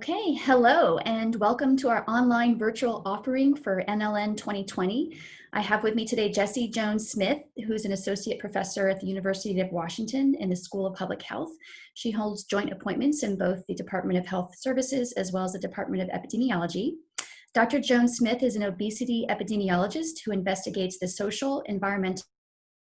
Okay, hello and welcome to our online virtual offering for NLN 2020. I have with me today Jessie Jones-Smith, who's an associate professor at the University of Washington in the School of Public Health. She holds joint appointments in both the Department of Health Services as well as the Department of Epidemiology. Dr. Jones-Smith is an obesity epidemiologist who investigates the social, environmental,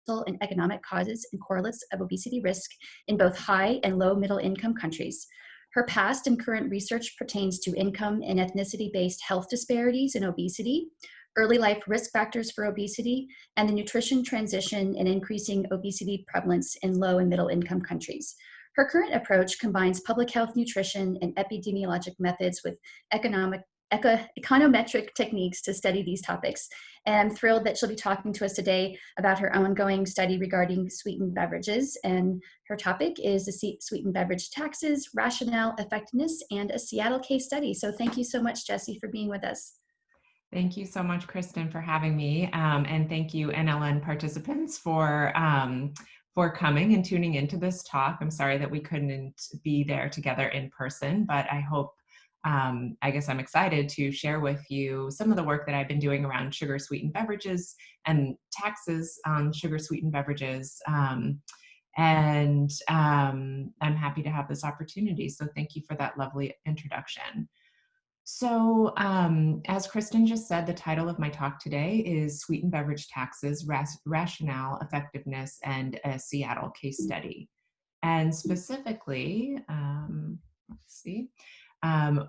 and economic causes and correlates of obesity risk in both high and low middle income countries. Her past and current research pertains to income and ethnicity-based health disparities in obesity, early life risk factors for obesity, and the nutrition transition and increasing obesity prevalence in low and middle income countries. Her current approach combines public health nutrition and epidemiologic methods with econometric techniques to study these topics. And I'm thrilled that she'll be talking to us today about her ongoing study regarding sweetened beverages. And her topic is the sweetened beverage taxes, rationale, effectiveness, and a Seattle case study. So thank you so much, Jessie, for being with us. Thank you so much, Kristen, for having me. And thank you, NLN participants, for coming and tuning into this talk. I'm sorry that we couldn't be there together in person, but I hope, I guess I'm excited to share with you some of the work that I've been doing around sugar-sweetened beverages and taxes on sugar-sweetened beverages. I'm happy to have this opportunity. So thank you for that lovely introduction. So as Kristen just said, the title of my talk today is Sweetened Beverage Taxes, Rationale, Effectiveness, and a Seattle Case Study. And specifically,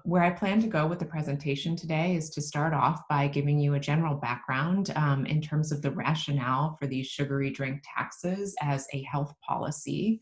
where I plan to go with the presentation today is to start off by giving you a general background in terms of the rationale for these sugary drink taxes as a health policy.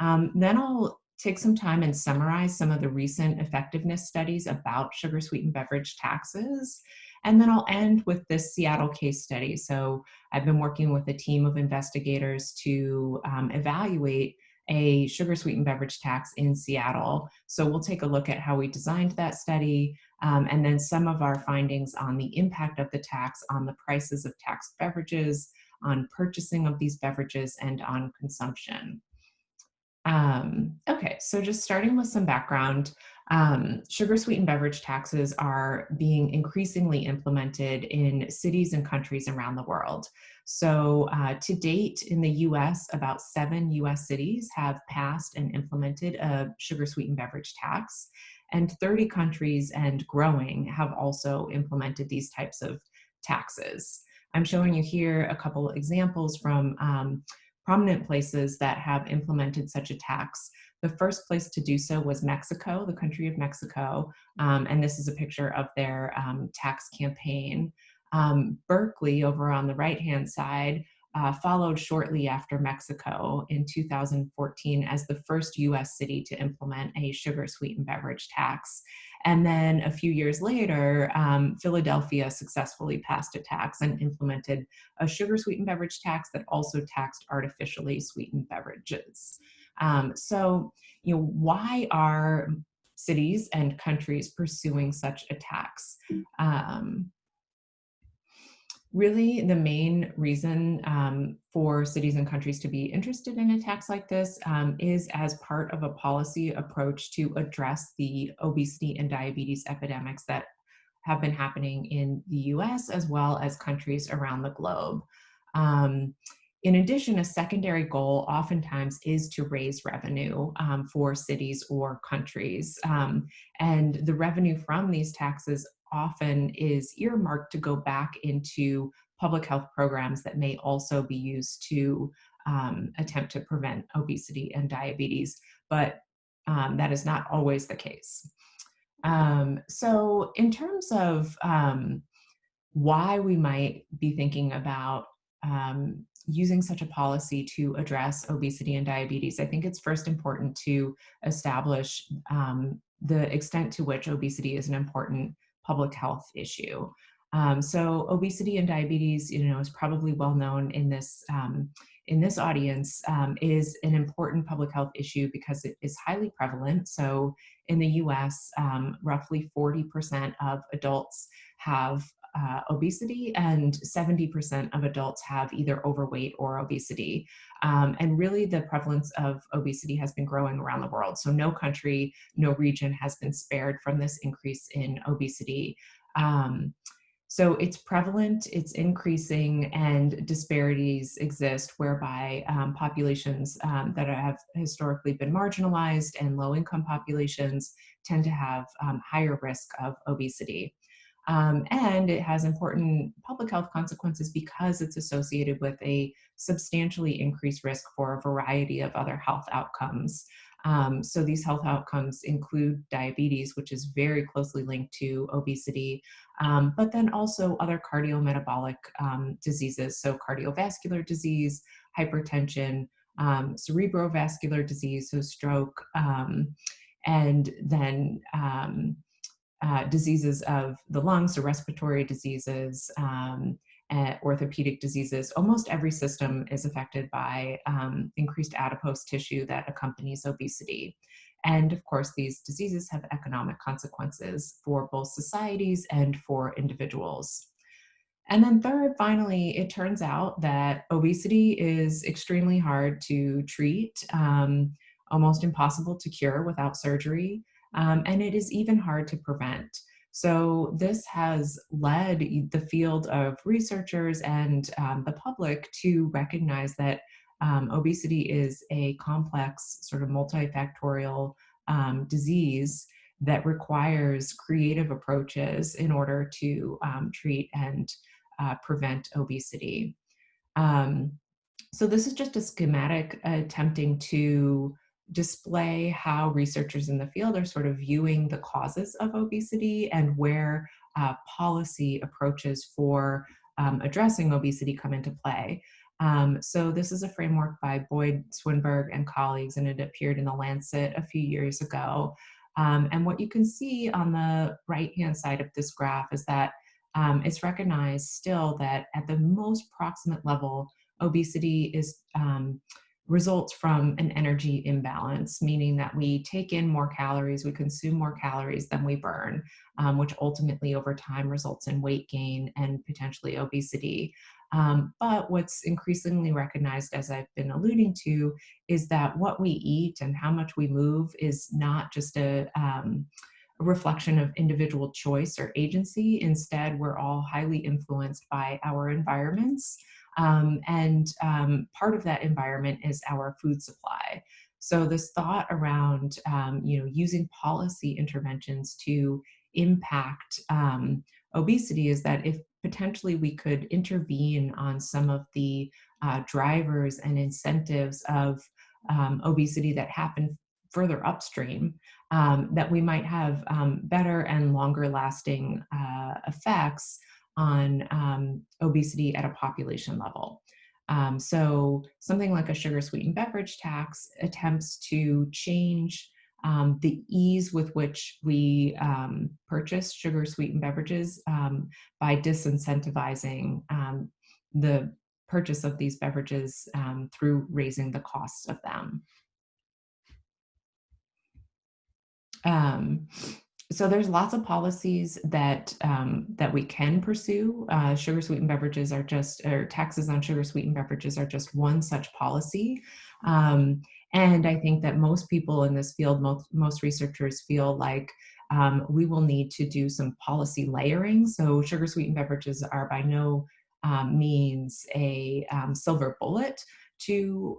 Then I'll take some time and summarize some of the recent effectiveness studies about sugar-sweetened beverage taxes. And then I'll end with this Seattle case study. So I've been working with a team of investigators to evaluate a sugar-sweetened beverage tax in Seattle. So we'll take a look at how we designed that study, and then some of our findings on the impact of the tax on the prices of taxed beverages, on purchasing of these beverages, and on consumption. Okay, so just starting with some background, sugar-sweetened beverage taxes are being increasingly implemented in cities and countries around the world. So to date in the US, about 7 US cities have passed and implemented a sugar-sweetened beverage tax, and 30 countries and growing have also implemented these types of taxes. I'm showing you here a couple examples from prominent places that have implemented such a tax. The first place to do so was Mexico, the country of Mexico, and this is a picture of their tax campaign. Berkeley, over on the right-hand side, followed shortly after Mexico in 2014 as the first US city to implement a sugar-sweetened beverage tax. And then a few years later, Philadelphia successfully passed a tax and implemented a sugar-sweetened beverage tax that also taxed artificially sweetened beverages. So, why are cities and countries pursuing such a tax? Really, the main reason for cities and countries to be interested in a tax like this is as part of a policy approach to address the obesity and diabetes epidemics that have been happening in the US as well as countries around the globe. In addition, a secondary goal oftentimes is to raise revenue for cities or countries. And the revenue from these taxes often is earmarked to go back into public health programs that may also be used to attempt to prevent obesity and diabetes, but that is not always the case. So in terms of why we might be thinking about using such a policy to address obesity and diabetes, I think it's first important to establish the extent to which obesity is an important public health issue. So obesity and diabetes, is probably well known in this audience, is an important public health issue because it is highly prevalent. So in the US, roughly 40% of adults have obesity, and 70% of adults have either overweight or obesity. And really, the prevalence of obesity has been growing around the world. So no country, no region has been spared from this increase in obesity. Um, so it's prevalent, it's increasing, and disparities exist whereby populations that have historically been marginalized and low-income populations tend to have higher risk of obesity. And it has important public health consequences because it's associated with a substantially increased risk for a variety of other health outcomes. So these health outcomes include diabetes, which is very closely linked to obesity, but then also other cardiometabolic diseases, so cardiovascular disease, hypertension, cerebrovascular disease, so stroke, and then diseases of the lungs, so respiratory diseases, orthopedic diseases. Almost every system is affected by increased adipose tissue that accompanies obesity. And of course, these diseases have economic consequences for both societies and for individuals. And then third, finally, it turns out that obesity is extremely hard to treat, almost impossible to cure without surgery, and it is even hard to prevent. So this has led the field of researchers and the public to recognize that obesity is a complex, sort of multifactorial disease that requires creative approaches in order to treat and prevent obesity. Um, so this is just a schematic attempting to display how researchers in the field are sort of viewing the causes of obesity and where policy approaches for addressing obesity come into play. So this is a framework by Boyd, Swinburne, and colleagues, and it appeared in the Lancet a few years ago. And what you can see on the right-hand side of this graph is that it's recognized still that at the most proximate level, obesity is results from an energy imbalance, meaning that we take in more calories, we consume more calories than we burn, which ultimately over time results in weight gain and potentially obesity. But what's increasingly recognized, as I've been alluding to, is that what we eat and how much we move is not just a reflection of individual choice or agency. Instead, we're all highly influenced by our environments. Part of that environment is our food supply. So this thought around using policy interventions to impact obesity is that if potentially we could intervene on some of the drivers and incentives of obesity that happen further upstream, that we might have better and longer lasting effects on obesity at a population level. So something like a sugar sweetened beverage tax attempts to change the ease with which we purchase sugar sweetened beverages by disincentivizing the purchase of these beverages through raising the costs of them. So there's lots of policies that that we can pursue. Sugar sweetened beverages are just, or taxes on sugar sweetened beverages are just one such policy. And I think that most people in this field, most researchers feel like we will need to do some policy layering. So sugar sweetened beverages are by no means a silver bullet to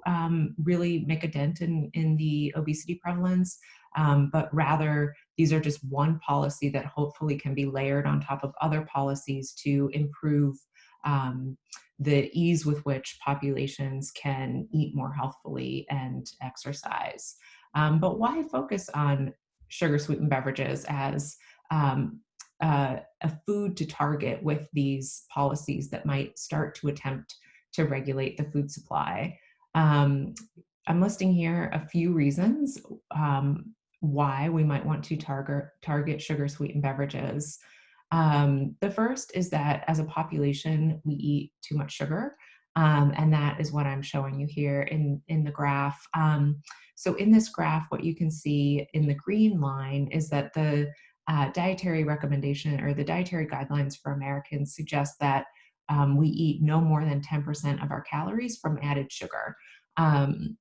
really make a dent in the obesity prevalence. But rather, these are just one policy that hopefully can be layered on top of other policies to improve the ease with which populations can eat more healthfully and exercise. But why focus on sugar sweetened beverages as a food to target with these policies that might start to attempt to regulate the food supply? I'm listing here a few reasons why we might want to target sugar sweetened beverages. The first is that as a population, we eat too much sugar. And that is what I'm showing you here in the graph. So in this graph, what you can see in the green line is that the dietary recommendation, or the dietary guidelines for Americans, suggest that we eat no more than 10% of our calories from added sugar. Um,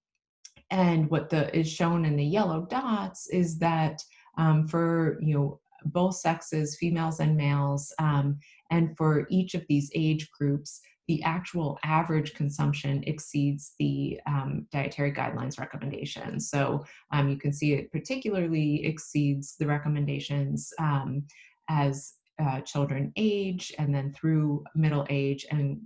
and what is shown in the yellow dots is that for both sexes, females and males, and for each of these age groups, the actual average consumption exceeds the dietary guidelines recommendations. So you can see it particularly exceeds the recommendations as children age, and then through middle age, and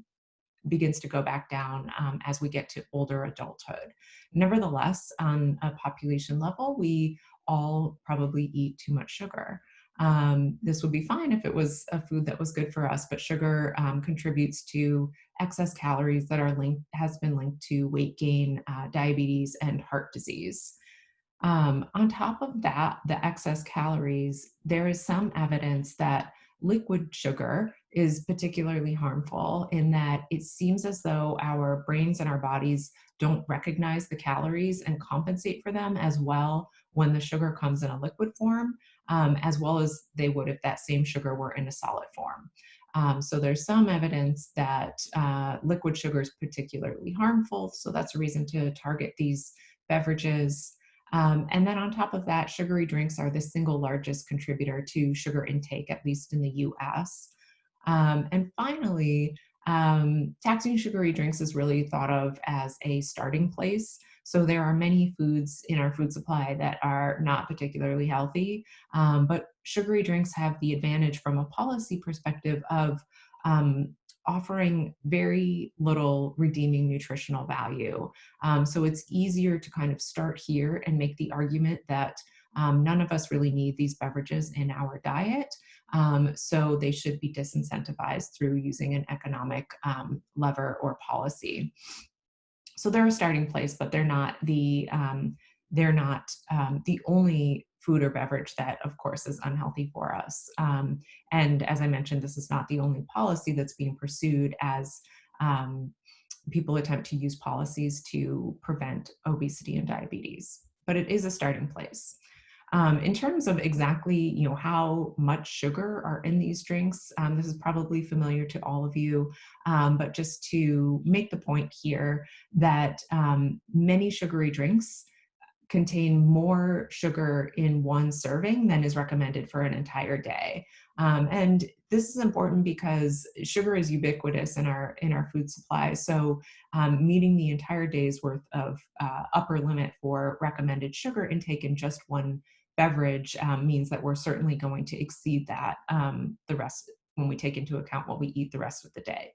begins to go back down as we get to older adulthood. Nevertheless, on a population level, we all probably eat too much sugar. This would be fine if it was a food that was good for us, but sugar contributes to excess calories that has been linked to weight gain, diabetes, and heart disease. On top of that, the excess calories, there is some evidence that liquid sugar is particularly harmful, in that it seems as though our brains and our bodies don't recognize the calories and compensate for them as well when the sugar comes in a liquid form, as well as they would if that same sugar were in a solid form. So there's some evidence that liquid sugar is particularly harmful, so that's a reason to target these beverages. And then on top of that, sugary drinks are the single largest contributor to sugar intake, at least in the US. And finally, taxing sugary drinks is really thought of as a starting place. So there are many foods in our food supply that are not particularly healthy, but sugary drinks have the advantage from a policy perspective of offering very little redeeming nutritional value. So it's easier to kind of start here and make the argument that none of us really need these beverages in our diet. So they should be disincentivized through using an economic lever or policy. So they're a starting place, but they're not the only food or beverage that, of course, is unhealthy for us. And as I mentioned, this is not the only policy that's being pursued as people attempt to use policies to prevent obesity and diabetes. But it is a starting place. In terms of exactly, how much sugar are in these drinks, this is probably familiar to all of you, but just to make the point here that many sugary drinks contain more sugar in one serving than is recommended for an entire day. And this is important because sugar is ubiquitous in our food supply. So meeting the entire day's worth of upper limit for recommended sugar intake in just one beverage means that we're certainly going to exceed that the rest when we take into account what we eat the rest of the day.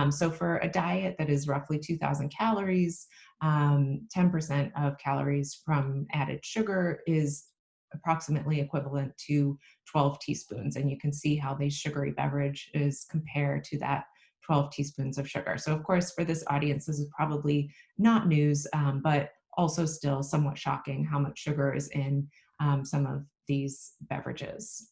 So for a diet that is roughly 2,000 calories, 10% of calories from added sugar is approximately equivalent to 12 teaspoons. And you can see how these sugary beverages compare to that 12 teaspoons of sugar. So of course, for this audience, this is probably not news, but also still somewhat shocking how much sugar is in some of these beverages.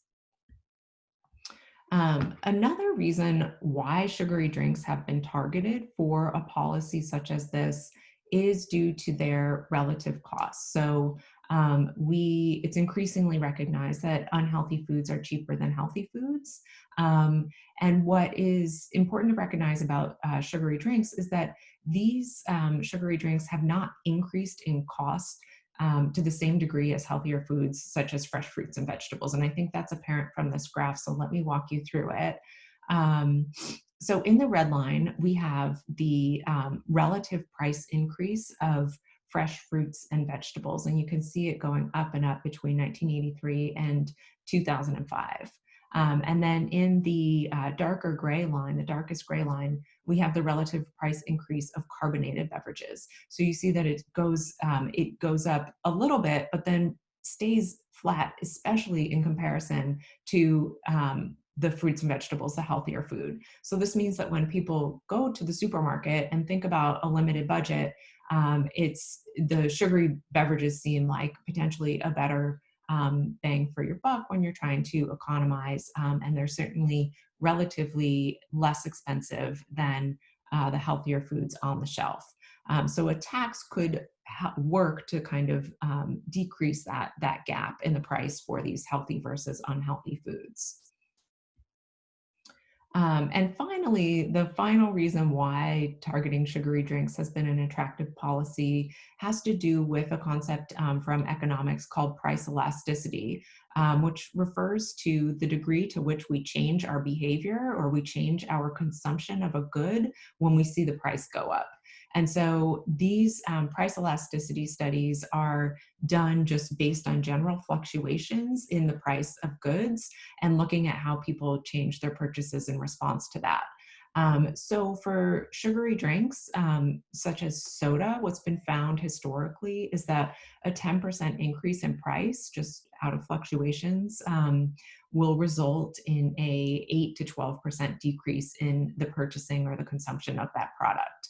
Another reason why sugary drinks have been targeted for a policy such as this is due to their relative costs. So it's increasingly recognized that unhealthy foods are cheaper than healthy foods. And what is important to recognize about sugary drinks is that these sugary drinks have not increased in cost to the same degree as healthier foods, such as fresh fruits and vegetables. And I think that's apparent from this graph. So let me walk you through it. So in the red line, we have the relative price increase of fresh fruits and vegetables. And you can see it going up and up between 1983 and 2005. And then in the darker gray line, the darkest gray line, we have the relative price increase of carbonated beverages. So you see that it goes up a little bit, but then stays flat, especially in comparison to the fruits and vegetables, the healthier food. So this means that when people go to the supermarket and think about a limited budget, it's the sugary beverages seem like potentially a better bang for your buck when you're trying to economize, and they're certainly relatively less expensive than the healthier foods on the shelf. So a tax could work to kind of decrease that gap in the price for these healthy versus unhealthy foods. And finally, the final reason why targeting sugary drinks has been an attractive policy has to do with a concept from economics called price elasticity, which refers to the degree to which we change our behavior or we change our consumption of a good when we see the price go up. And so these price elasticity studies are done just based on general fluctuations in the price of goods and looking at how people change their purchases in response to that. So for sugary drinks, such as soda, what's been found historically is that a 10% increase in price, just out of fluctuations, will result in a 8 to 12% decrease in the purchasing or the consumption of that product.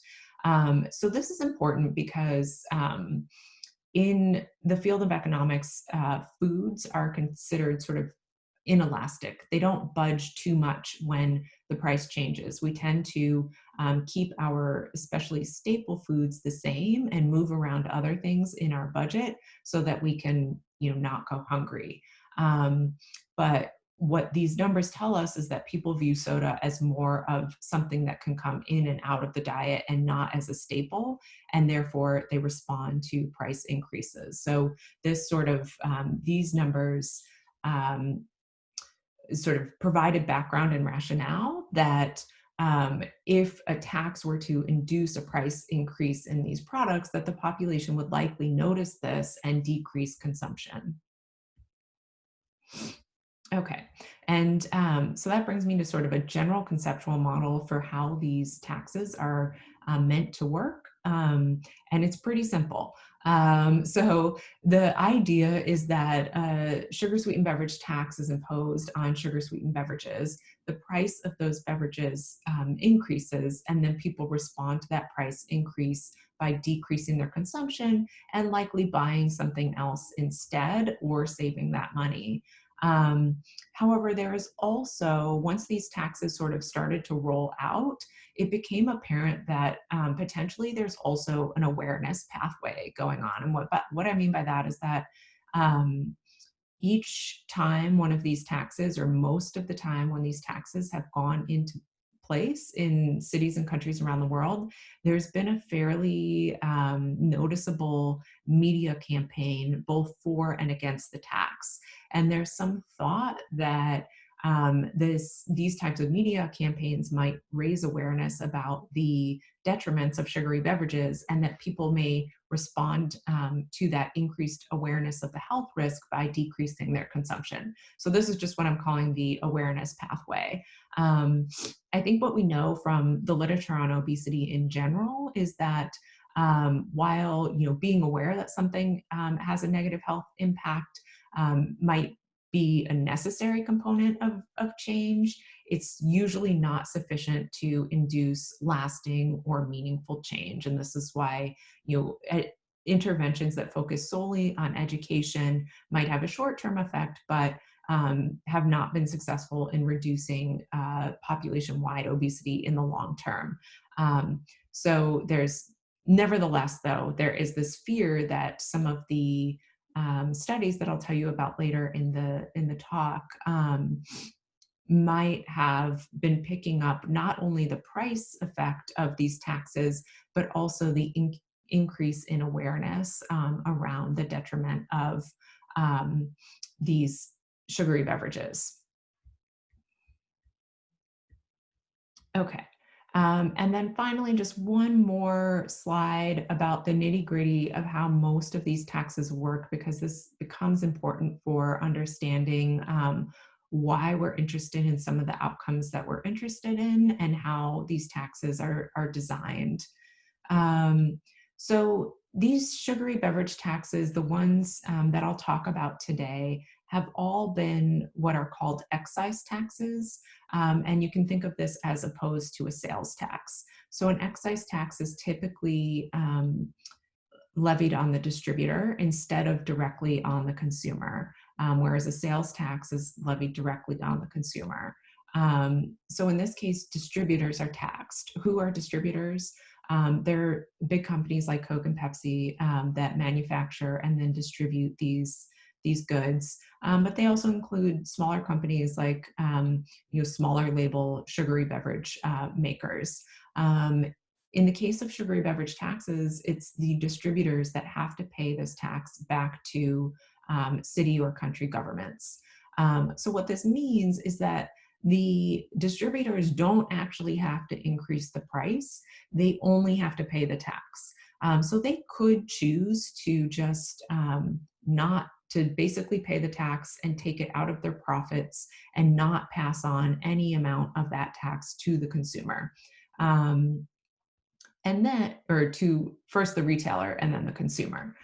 So this is important because in the field of economics, foods are considered sort of inelastic. They don't budge too much when the price changes. We tend to keep our especially staple foods the same and move around other things in our budget so that we can, not go hungry. But what these numbers tell us is that people view soda as more of something that can come in and out of the diet and not as a staple, and therefore they respond to price increases. So this sort of these numbers sort of provided background and rationale that if a tax were to induce a price increase in these products, that the population would likely notice this and decrease consumption. Okay, and so that brings me to sort of a general conceptual model for how these taxes are meant to work, and it's pretty simple. So the idea is that a sugar sweetened beverage tax is imposed on sugar sweetened beverages. The price of those beverages increases, and then people respond to that price increase by decreasing their consumption and likely buying something else instead or saving that money. However, there is also, once these taxes sort of started to roll out, it became apparent that potentially there's also an awareness pathway going on. And what I mean by that is that um, each time one of these taxes, or most of the time when these taxes have gone into place in cities and countries around the world, there's been a fairly noticeable media campaign both for and against the tax. And there's some thought that these types of media campaigns might raise awareness about the detriments of sugary beverages, and that people may respond to that increased awareness of the health risk by decreasing their consumption. So this is just what I'm calling the awareness pathway. I think what we know from the literature on obesity in general is that while being aware that something has a negative health impact might be a necessary component of change, it's usually not sufficient to induce lasting or meaningful change. And this is why interventions that focus solely on education might have a short-term effect, but have not been successful in reducing population-wide obesity in the long term. So nevertheless, though, there is this fear that some of the studies that I'll tell you about later in the talk might have been picking up not only the price effect of these taxes, but also the increase in awareness around the detriment of these sugary beverages. Okay. And then finally, just one more slide about the nitty-gritty of how most of these taxes work, because this becomes important for understanding why we're interested in some of the outcomes that we're interested in and how these taxes are designed. So these sugary beverage taxes, the ones that I'll talk about today, have all been what are called excise taxes. And you can think of this as opposed to a sales tax. So an excise tax is typically levied on the distributor instead of directly on the consumer, whereas a sales tax is levied directly on the consumer. So in this case, distributors are taxed. Who are distributors? There are big companies like Coke and Pepsi that manufacture and then distribute these goods, but they also include smaller companies like smaller label sugary beverage makers. In the case of sugary beverage taxes, it's the distributors that have to pay this tax back to city or country governments. So what this means is that the distributors don't actually have to increase the price. They only have to pay the tax. So they could choose to just not to basically pay the tax and take it out of their profits and not pass on any amount of that tax to the consumer. And then, or to first the retailer and then the consumer.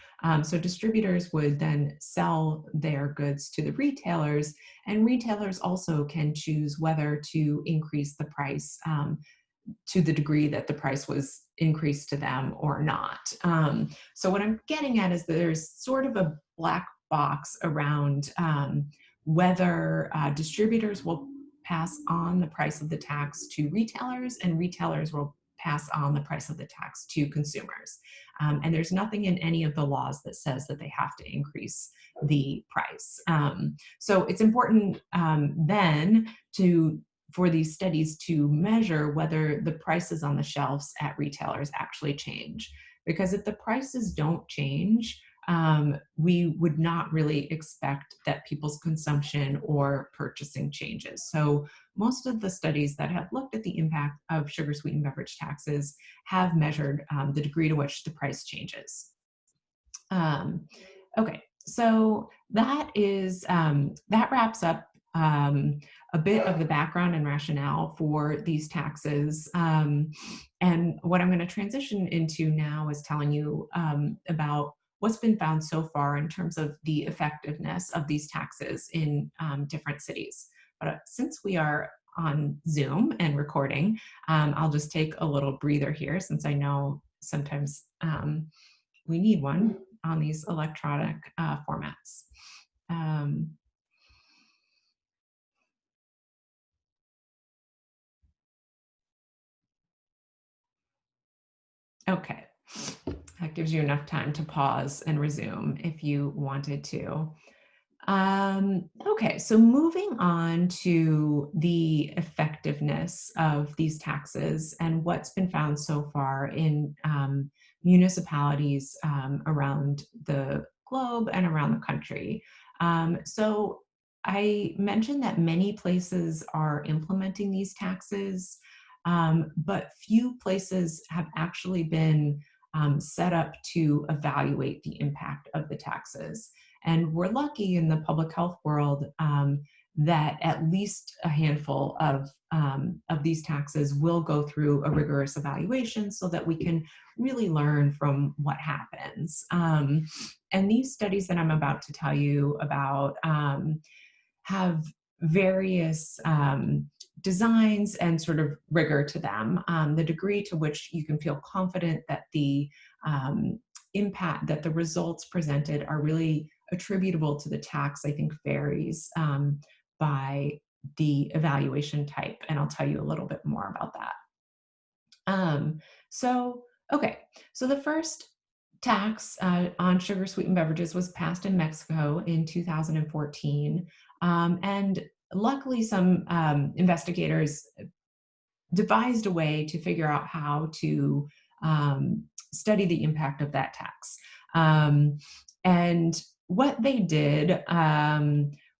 So distributors would then sell their goods to the retailers, and retailers also can choose whether to increase the price to the degree that the price was increased to them or not. So what I'm getting at is that there's sort of a black box around whether distributors will pass on the price of the tax to retailers, and retailers will pass on the price of the tax to consumers. And there's nothing in any of the laws that says that they have to increase the price. So it's important then for these studies to measure whether the prices on the shelves at retailers actually change. Because if the prices don't change, we would not really expect that people's consumption or purchasing changes. So most of the studies that have looked at the impact of sugar sweetened beverage taxes have measured the degree to which the price changes. Okay, so that wraps up a bit of the background and rationale for these taxes. And what I'm going to transition into now is telling you about what's been found so far in terms of the effectiveness of these taxes in different cities. But since we are on Zoom and recording, I'll just take a little breather here, since I know sometimes we need one on these electronic formats. Okay, that gives you enough time to pause and resume if you wanted to. Okay, so moving on to the effectiveness of these taxes and what's been found so far in municipalities around the globe and around the country. So I mentioned that many places are implementing these taxes, but few places have actually been set up to evaluate the impact of the taxes. And we're lucky in the public health world that at least a handful of these taxes will go through a rigorous evaluation so that we can really learn from what happens. And these studies that I'm about to tell you about have various designs and sort of rigor to them. The degree to which you can feel confident that the impact, that the results presented are really attributable to the tax, I think varies by the evaluation type. And I'll tell you a little bit more about that. Okay, so the first tax on sugar sweetened beverages was passed in Mexico in 2014. And luckily some investigators devised a way to figure out how to study the impact of that tax. And what they did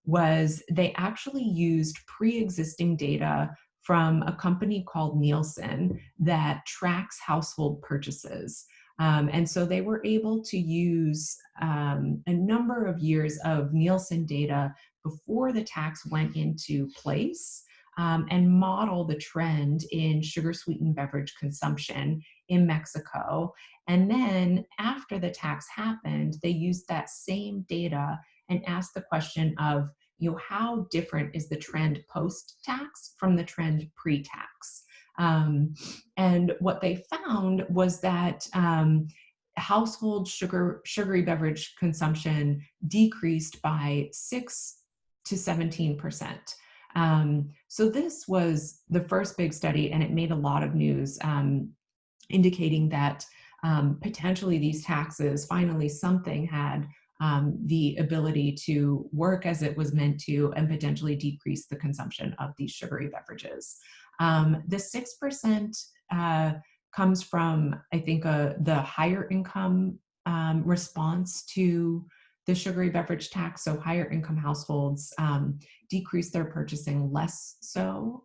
was they actually used pre-existing data from a company called Nielsen that tracks household purchases. And so they were able to use a number of years of Nielsen data before the tax went into place and model the trend in sugar sweetened beverage consumption in Mexico. And then after the tax happened, they used that same data and asked the question of, how different is the trend post-tax from the trend pre-tax? And what they found was that household sugary beverage consumption decreased by 6 to 17%. So this was the first big study, and it made a lot of news indicating that potentially these taxes, finally something had the ability to work as it was meant to and potentially decrease the consumption of these sugary beverages. The 6% comes from, I think, the higher income response to the sugary beverage tax. So higher income households decrease their purchasing less so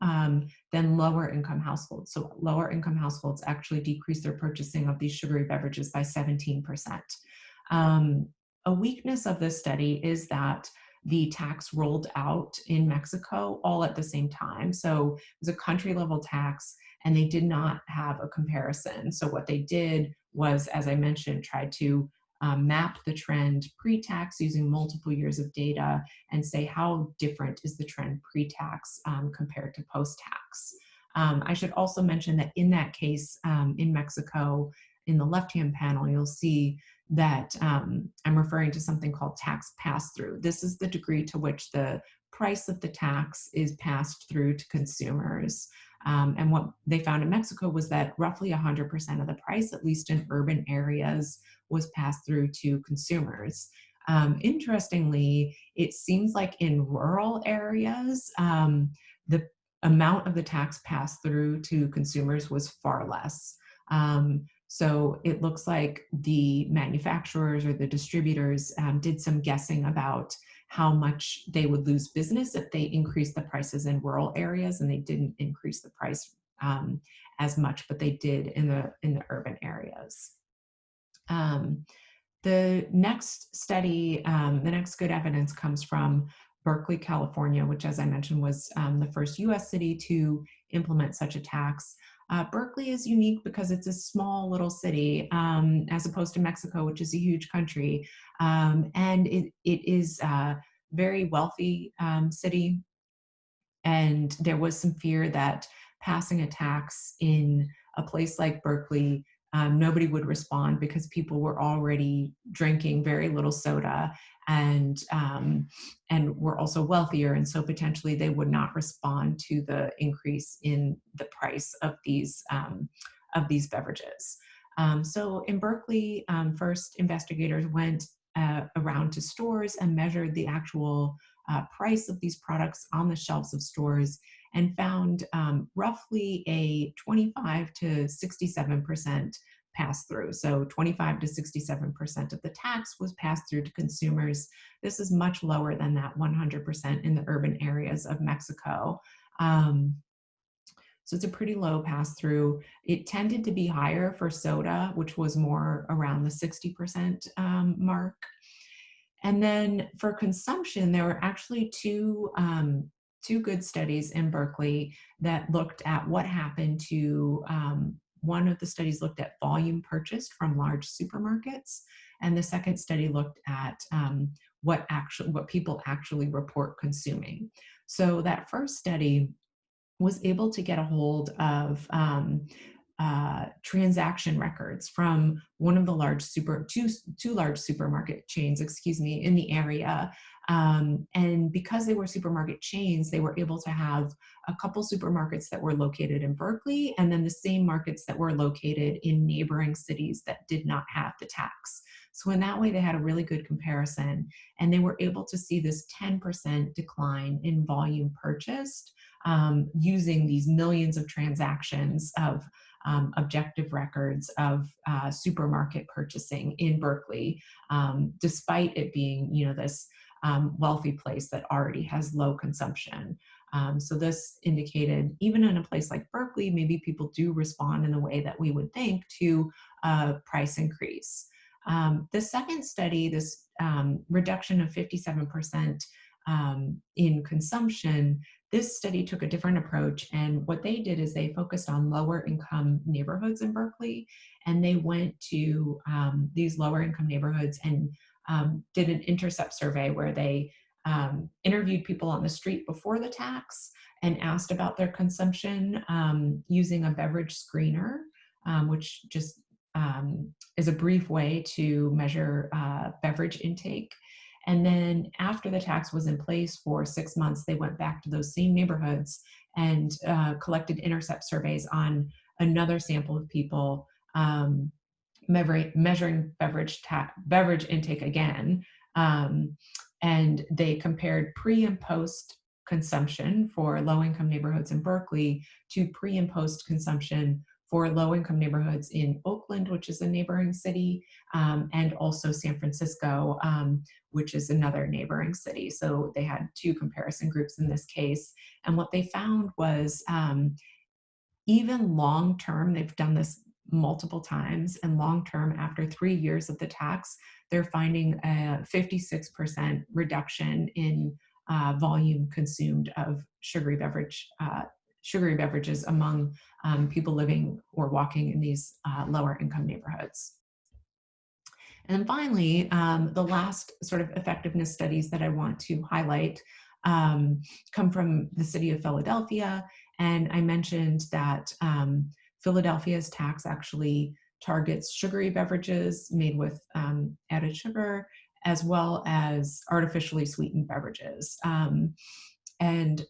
than lower income households. So lower income households actually decrease their purchasing of these sugary beverages by 17%. A weakness of this study is that the tax rolled out in Mexico all at the same time. So it was a country level tax and they did not have a comparison. So what they did was, as I mentioned, try to map the trend pre-tax using multiple years of data and say how different is the trend pre-tax compared to post-tax. I should also mention that in that case in Mexico, in the left-hand panel, you'll see that I'm referring to something called tax pass-through. This is the degree to which the price of the tax is passed through to consumers. And what they found in Mexico was that roughly 100% of the price, at least in urban areas, was passed through to consumers. Interestingly, it seems like in rural areas, the amount of the tax passed through to consumers was far less. So it looks like the manufacturers or the distributors did some guessing about how much they would lose business if they increased the prices in rural areas, and they didn't increase the price as much, but they did in the urban areas. The next study, the next good evidence comes from Berkeley, California, which, as I mentioned, was the first US city to implement such a tax. Berkeley is unique because it's a small little city as opposed to Mexico, which is a huge country. And it is a very wealthy city. And there was some fear that passing a tax in a place like Berkeley, nobody would respond because people were already drinking very little soda and were also wealthier, and so potentially they would not respond to the increase in the price of these beverages. So in Berkeley, first investigators went around to stores and measured the actual price of these products on the shelves of stores and found roughly a 25 to 67% pass through. So 25 to 67% of the tax was passed through to consumers. This is much lower than that 100% in the urban areas of Mexico. So it's a pretty low pass through. It tended to be higher for soda, which was more around the 60% mark. And then for consumption, there were actually two good studies in Berkeley that looked at what happened to, one of the studies looked at volume purchased from large supermarkets, and the second study looked at what people actually report consuming. So that first study was able to get a hold of transaction records from one of the two large supermarket chains, in the area. And because they were supermarket chains, they were able to have a couple supermarkets that were located in Berkeley, and then the same markets that were located in neighboring cities that did not have the tax. So in that way, they had a really good comparison, and they were able to see this 10% decline in volume purchased using these millions of transactions of objective records of supermarket purchasing in Berkeley, despite it being, this wealthy place that already has low consumption. So this indicated, even in a place like Berkeley, maybe people do respond in the way that we would think to a price increase. The second study, this reduction of 57% in consumption, this study took a different approach, and what they did is they focused on lower income neighborhoods in Berkeley, and they went to these lower income neighborhoods and did an intercept survey where they interviewed people on the street before the tax and asked about their consumption using a beverage screener, which just is a brief way to measure beverage intake. And then after the tax was in place for 6 months, they went back to those same neighborhoods and collected intercept surveys on another sample of people measuring beverage intake again, um, and they compared pre and post consumption for low-income neighborhoods in Berkeley to pre and post consumption for low-income neighborhoods in Oakland, which is a neighboring city, and also San Francisco, which is another neighboring city. So they had two comparison groups in this case. And what they found was even long term, they've done this multiple times, and long term, after 3 years of the tax, they're finding a 56% reduction in volume consumed of sugary beverages among people living or walking in these lower income neighborhoods. And then finally, the last sort of effectiveness studies that I want to highlight come from the city of Philadelphia. And I mentioned that Philadelphia's tax actually targets sugary beverages made with added sugar, as well as artificially sweetened beverages. And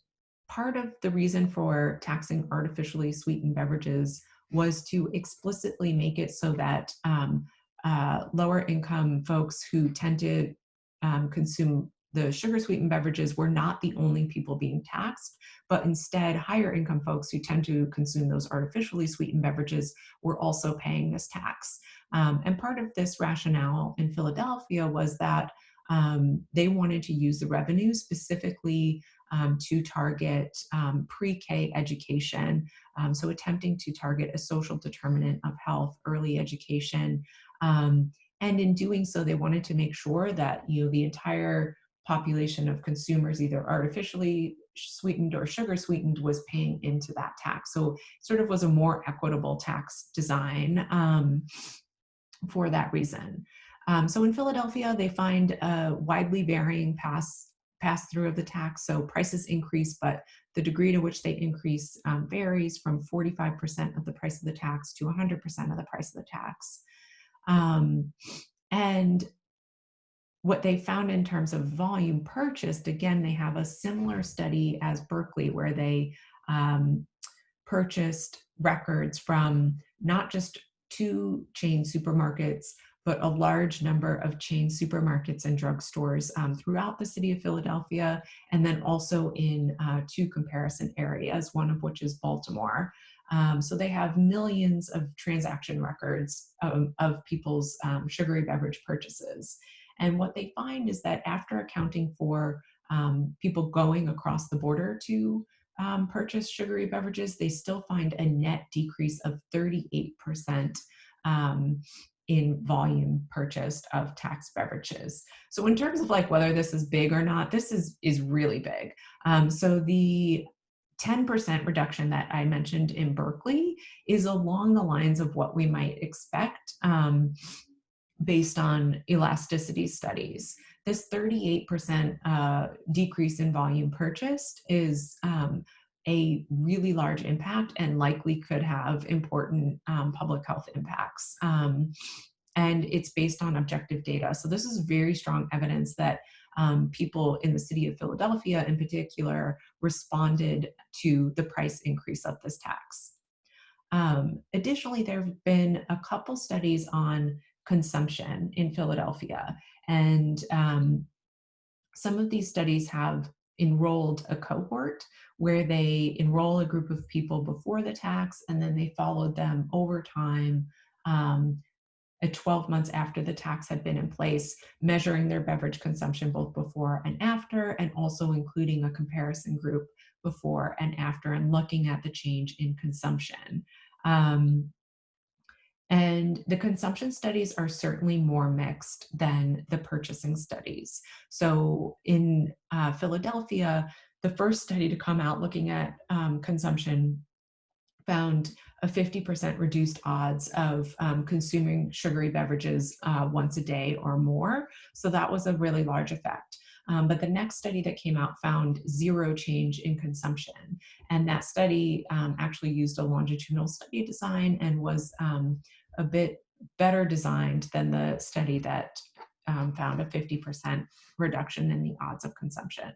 part of the reason for taxing artificially sweetened beverages was to explicitly make it so that lower income folks who tend to consume the sugar sweetened beverages were not the only people being taxed, but instead higher income folks who tend to consume those artificially sweetened beverages were also paying this tax. And part of this rationale in Philadelphia was that they wanted to use the revenue specifically to target pre-K education, so attempting to target a social determinant of health, early education, and in doing so, they wanted to make sure that the entire population of consumers, either artificially sweetened or sugar sweetened, was paying into that tax. So it sort of was a more equitable tax design for that reason. So in Philadelphia, they find a widely varying pass through of the tax. So prices increase, but the degree to which they increase varies from 45% of the price of the tax to 100% of the price of the tax. And what they found in terms of volume purchased, again, they have a similar study as Berkeley, where they purchased records from not just two chain supermarkets, but a large number of chain supermarkets and drugstores throughout the city of Philadelphia, and then also in two comparison areas, one of which is Baltimore. So they have millions of transaction records of people's sugary beverage purchases. And what they find is that after accounting for people going across the border to purchase sugary beverages, they still find a net decrease of 38% in volume purchased of taxed beverages. So in terms of like whether this is big or not, this is really big. So the 10% reduction that I mentioned in Berkeley is along the lines of what we might expect based on elasticity studies. This 38% decrease in volume purchased is a really large impact and likely could have important public health impacts. And it's based on objective data. So this is very strong evidence that people in the city of Philadelphia in particular responded to the price increase of this tax. Additionally, there have been a couple studies on consumption in Philadelphia, and some of these studies have enrolled a cohort where they enroll a group of people before the tax, and then they followed them over time at 12 months after the tax had been in place, measuring their beverage consumption both before and after, and also including a comparison group before and after, and looking at the change in consumption. And the consumption studies are certainly more mixed than the purchasing studies. So in Philadelphia, the first study to come out looking at consumption found a 50% reduced odds of consuming sugary beverages once a day or more. So that was a really large effect. But the next study that came out found zero change in consumption. And that study actually used a longitudinal study design and was a bit better designed than the study that found a 50% reduction in the odds of consumption.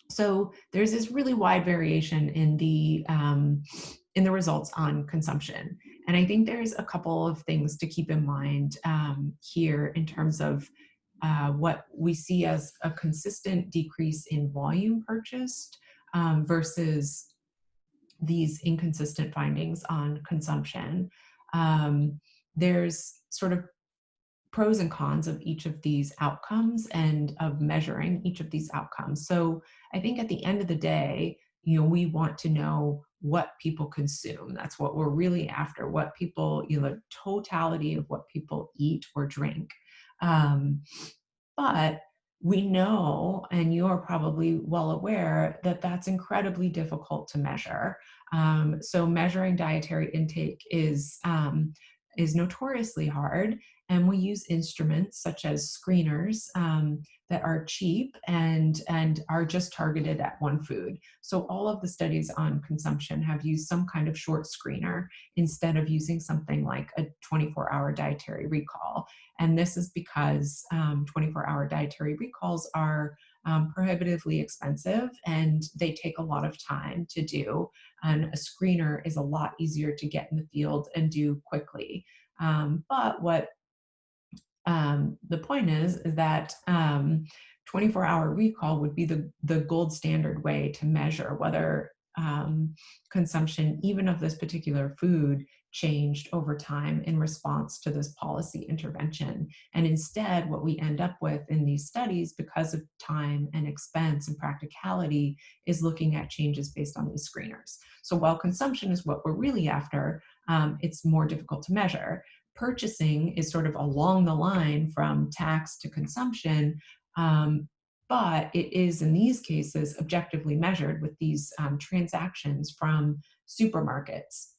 So there's this really wide variation in the results on consumption. And I think there's a couple of things to keep in mind here in terms of what we see as a consistent decrease in volume purchased versus these inconsistent findings on consumption. There's sort of pros and cons of each of these outcomes and of measuring each of these outcomes. So I think at the end of the day, we want to know what people consume. That's what we're really after, what people, the totality of what people eat or drink. Um, but we know, and you're probably well aware, that that's incredibly difficult to measure. So measuring dietary intake is notoriously hard, and we use instruments such as screeners that are cheap and are just targeted at one food. So all of the studies on consumption have used some kind of short screener instead of using something like a 24-hour dietary recall. And this is because 24-hour dietary recalls are prohibitively expensive and they take a lot of time to do. And a screener is a lot easier to get in the field and do quickly. But what the point is that 24-hour recall would be the gold standard way to measure whether consumption, even of this particular food, changed over time in response to this policy intervention. And instead, what we end up with in these studies, because of time and expense and practicality, is looking at changes based on these screeners. So while consumption is what we're really after, it's more difficult to measure. Purchasing is sort of along the line from tax to consumption, but it is in these cases objectively measured with these transactions from supermarkets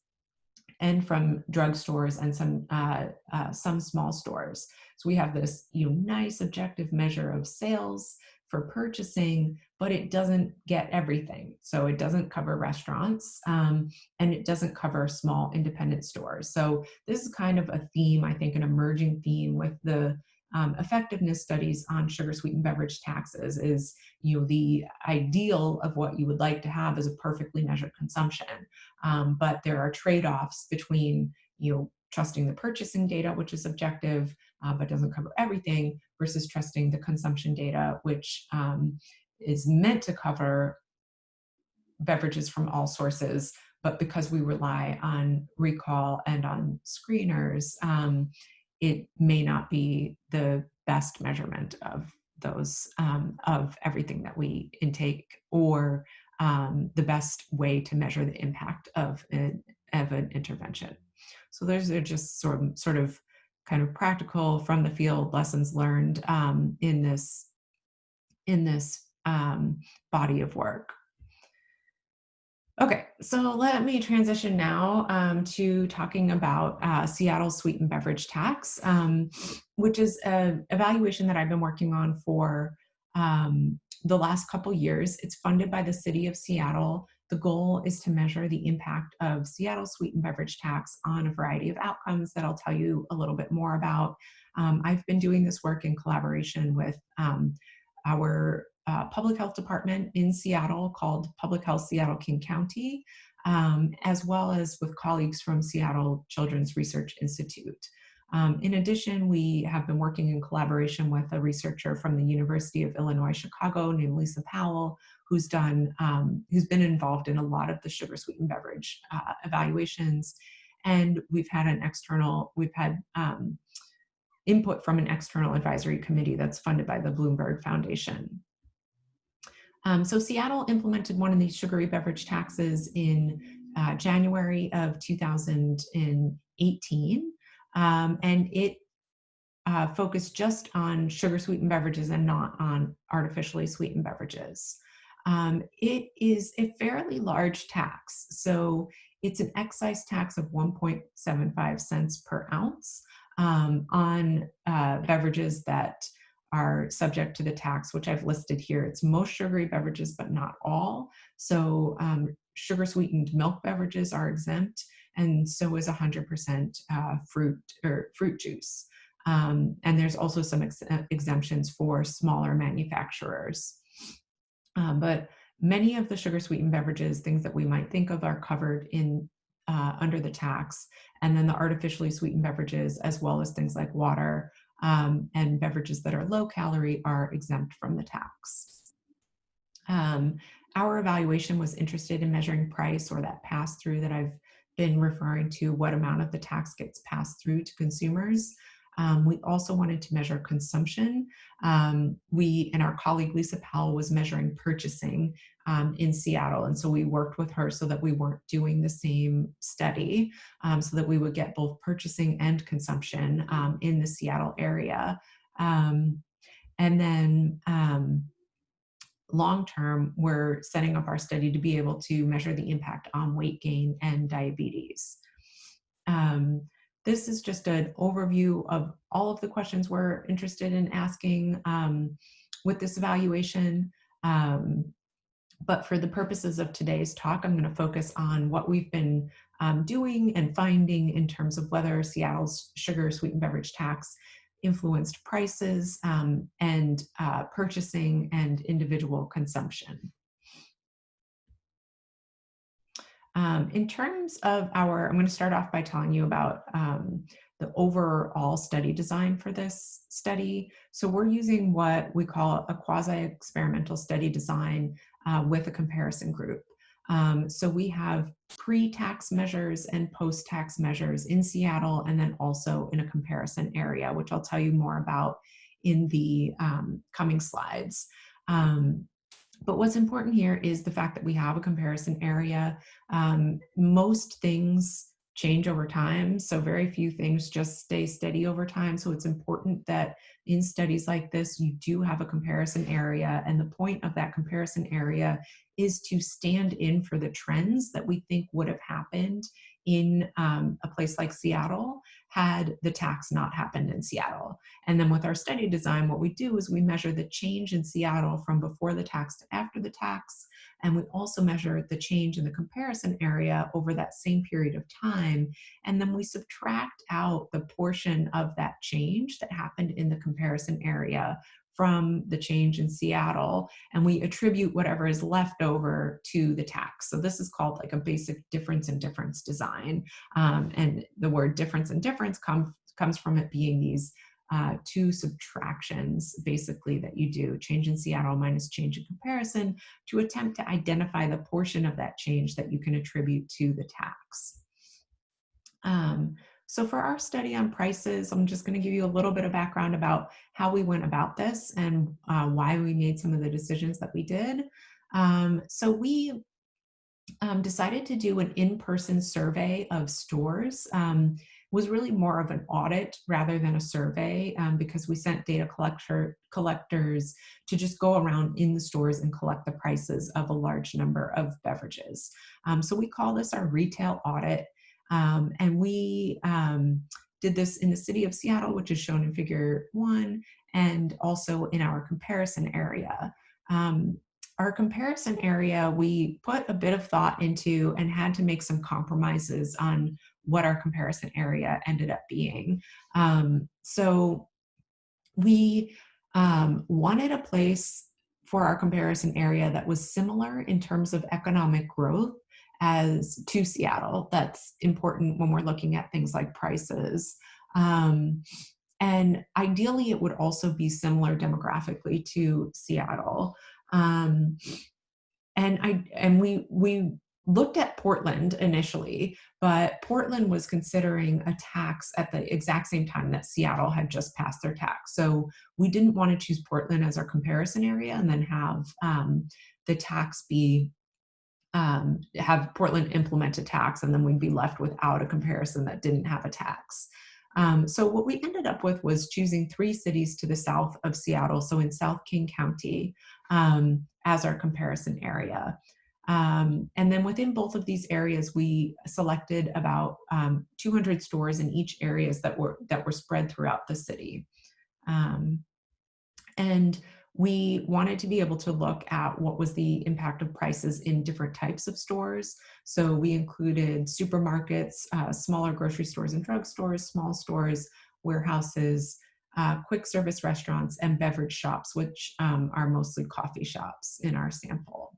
and from drugstores and some small stores. So we have this nice objective measure of sales for purchasing, but it doesn't get everything. So it doesn't cover restaurants and it doesn't cover small independent stores. So this is kind of a theme, I think, an emerging theme with the effectiveness studies on sugar sweetened beverage taxes is, the ideal of what you would like to have is a perfectly measured consumption. But there are trade-offs between, trusting the purchasing data, which is objective, but doesn't cover everything, versus trusting the consumption data, which is meant to cover beverages from all sources. But because we rely on recall and on screeners, it may not be the best measurement of those, of everything that we intake, or the best way to measure the impact of an intervention. So those are just sort of kind of practical from the field lessons learned in this body of work. Okay, so let me transition now to talking about Seattle's sweetened beverage tax, which is an evaluation that I've been working on for the last couple years. It's funded by the city of Seattle. The goal is to measure the impact of Seattle's sweetened beverage tax on a variety of outcomes that I'll tell you a little bit more about. I've been doing this work in collaboration with our public health department in Seattle called Public Health Seattle King County, as well as with colleagues from Seattle Children's Research Institute. In addition, we have been working in collaboration with a researcher from the University of Illinois Chicago named Lisa Powell, who's been involved in a lot of the sugar sweetened beverage evaluations. And we've had input from an external advisory committee that's funded by the Bloomberg Foundation. So Seattle implemented one of these sugary beverage taxes in January of 2018, and it focused just on sugar sweetened beverages and not on artificially sweetened beverages. It is a fairly large tax, so it's an excise tax of 1.75 cents per ounce on beverages that are subject to the tax, which I've listed here. It's most sugary beverages, but not all. So sugar sweetened milk beverages are exempt, and so is 100% fruit juice. And there's also some exemptions for smaller manufacturers. But many of the sugar sweetened beverages, things that we might think of, are covered in under the tax, and then the artificially sweetened beverages, as well as things like water and beverages that are low calorie, are exempt from the tax. Our evaluation was interested in measuring price, or that pass through that I've been referring to, what amount of the tax gets passed through to consumers. We also wanted to measure consumption. We and our colleague Lisa Powell was measuring purchasing in Seattle, and so we worked with her so that we weren't doing the same study, so that we would get both purchasing and consumption in the Seattle area. And then long term, we're setting up our study to be able to measure the impact on weight gain and diabetes. This is just an overview of all of the questions we're interested in asking with this evaluation. But for the purposes of today's talk, I'm going to focus on what we've been doing and finding in terms of whether Seattle's sugar sweetened beverage tax influenced prices and purchasing and individual consumption. In terms of I'm going to start off by telling you about the overall study design for this study. So we're using what we call a quasi-experimental study design with a comparison group. So we have pre-tax measures and post-tax measures in Seattle, and then also in a comparison area, which I'll tell you more about in the coming slides. But what's important here is the fact that we have a comparison area. Most things change over time, so very few things just stay steady over time. So it's important that in studies like this, you do have a comparison area, and the point of that comparison area is to stand in for the trends that we think would have happened in a place like Seattle had the tax not happened in Seattle. And then with our study design, what we do is we measure the change in Seattle from before the tax to after the tax. And we also measure the change in the comparison area over that same period of time. And then we subtract out the portion of that change that happened in the comparison area from the change in Seattle, and we attribute whatever is left over to the tax. So this is called like a basic difference in difference design. And the word difference in difference comes from it being these two subtractions, basically, that you do, change in Seattle minus change in comparison, to attempt to identify the portion of that change that you can attribute to the tax. So for our study on prices, I'm just going to give you a little bit of background about how we went about this and why we made some of the decisions that we did. So we decided to do an in-person survey of stores. Was really more of an audit rather than a survey, because we sent data collectors to just go around in the stores and collect the prices of a large number of beverages. So we call this our retail audit. And we did this in the city of Seattle, which is shown in figure 1, and also in our comparison area. Our comparison area, we put a bit of thought into and had to make some compromises on what our comparison area ended up being. So we wanted a place for our comparison area that was similar in terms of economic growth as to Seattle. That's important when we're looking at things like prices. And ideally, it would also be similar demographically to Seattle. And we looked at Portland initially, but Portland was considering a tax at the exact same time that Seattle had just passed their tax. So we didn't want to choose Portland as our comparison area and then have the tax be have Portland implement a tax, and then we'd be left without a comparison that didn't have a tax. So what we ended up with was choosing 3 cities to the south of Seattle, so in South King County, as our comparison area. And then within both of these areas, we selected about 200 stores in each areas that were spread throughout the city. And we wanted to be able to look at what was the impact of prices in different types of stores. So we included supermarkets, smaller grocery stores and drugstores, small stores, warehouses, quick service restaurants, and beverage shops, which are mostly coffee shops in our sample.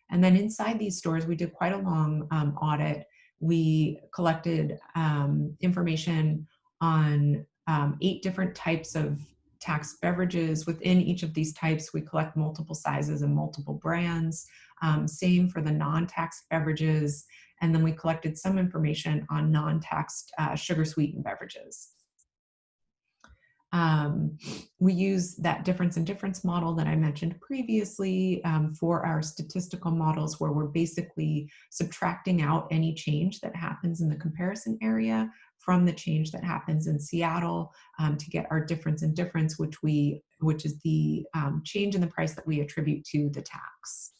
And then inside these stores, we did quite a long audit we collected information on 8 different types of taxed beverages. Within each of these types, we collect multiple sizes and multiple brands. Same for the non-taxed beverages. And then we collected some information on non-taxed sugar sweetened beverages. We use that difference in difference model that I mentioned previously for our statistical models, where we're basically subtracting out any change that happens in the comparison area from the change that happens in Seattle to get our difference in difference, which is the change in the price that we attribute to the tax.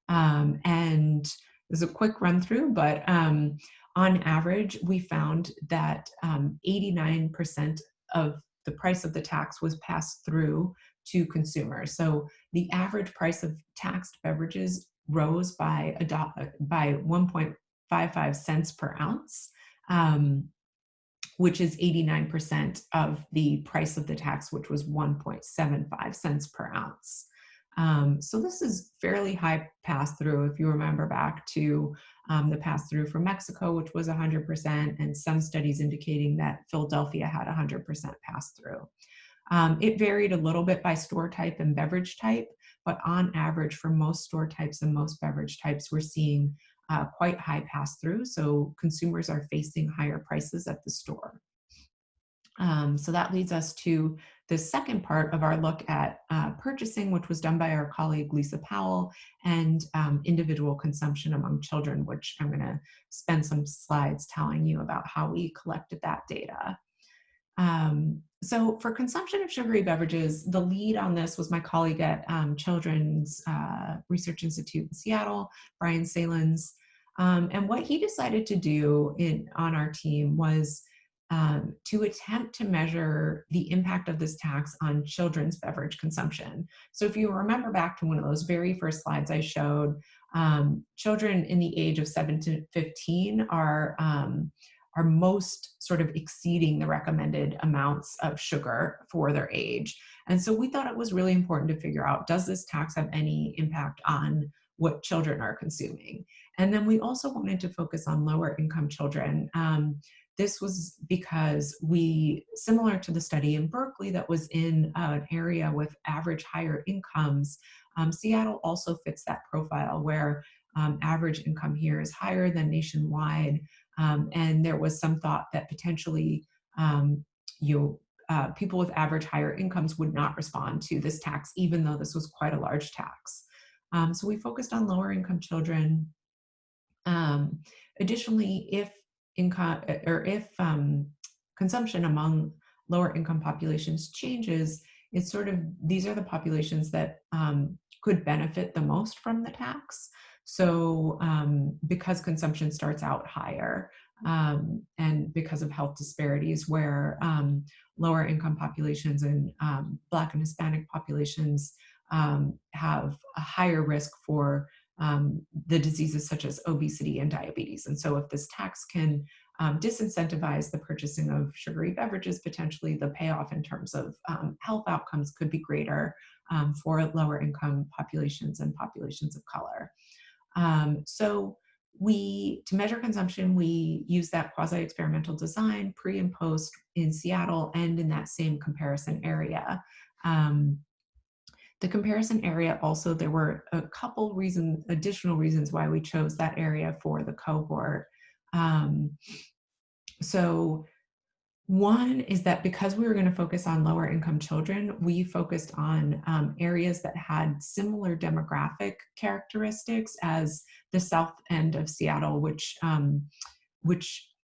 And there's a quick run through, but on average, we found that 89% of the price of the tax was passed through to consumers. So the average price of taxed beverages rose by 1.55 cents per ounce, which is 89% of the price of the tax, which was 1.75 cents per ounce. So this is fairly high pass-through. If you remember back to the pass-through from Mexico, which was 100%, and some studies indicating that Philadelphia had 100% pass-through. It varied a little bit by store type and beverage type, but on average for most store types and most beverage types, we're seeing quite high pass-through. So consumers are facing higher prices at the store. So that leads us to the second part of our look at purchasing, which was done by our colleague Lisa Powell, and individual consumption among children, which I'm going to spend some slides telling you about how we collected that data. So for consumption of sugary beverages, the lead on this was my colleague at Children's Research Institute in Seattle, Brian Salins. And what he decided to do on our team was to attempt to measure the impact of this tax on children's beverage consumption. So if you remember back to one of those very first slides I showed, children in the age of 7 to 15 are most sort of exceeding the recommended amounts of sugar for their age. And so we thought it was really important to figure out, does this tax have any impact on what children are consuming? And then we also wanted to focus on lower income children. This was because similar to the study in Berkeley that was in an area with average higher incomes, Seattle also fits that profile where average income here is higher than nationwide. And there was some thought that potentially people with average higher incomes would not respond to this tax, even though this was quite a large tax. So we focused on lower income children. Additionally, if consumption among lower income populations changes, these are the populations that could benefit the most from the tax. So because consumption starts out higher and because of health disparities where lower income populations and Black and Hispanic populations have a higher risk for the diseases such as obesity and diabetes. And so if this tax can disincentivize the purchasing of sugary beverages, potentially the payoff in terms of health outcomes could be greater for lower income populations and populations of color. So to measure consumption, we use that quasi-experimental design pre and post in Seattle and in that same comparison area. The comparison area also, there were a couple additional reasons why we chose that area for the cohort. So one is that because we were going to focus on lower income children, we focused on areas that had similar demographic characteristics as the south end of Seattle, which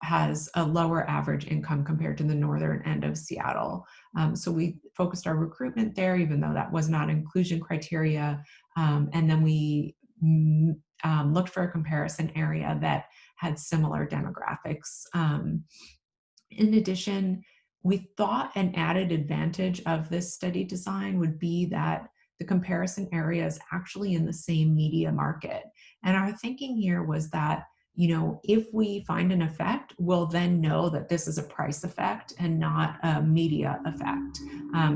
has a lower average income compared to the northern end of Seattle. So we focused our recruitment there, even though that was not inclusion criteria. And then we looked for a comparison area that had similar demographics. In addition, we thought an added advantage of this study design would be that the comparison area is actually in the same media market. And our thinking here was that, if we find an effect, we'll then know that this is a price effect and not a media effect.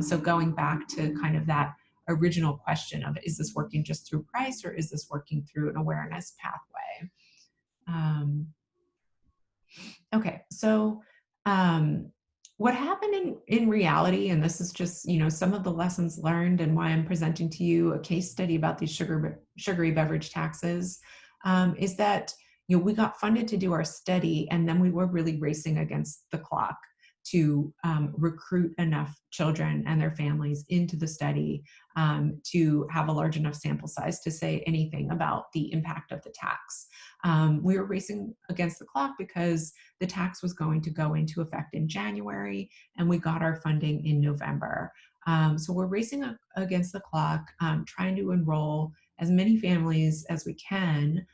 So going back to kind of that original question of, is this working just through price or is this working through an awareness pathway? Okay, so um, what happened in reality, and this is just some of the lessons learned, and why I'm presenting to you a case study about these sugary beverage taxes, is that we got funded to do our study, and then we were really racing against the clock to recruit enough children and their families into the study to have a large enough sample size to say anything about the impact of the tax. We were racing against the clock because the tax was going to go into effect in January, and we got our funding in November. So we're racing against the clock, trying to enroll as many families as we can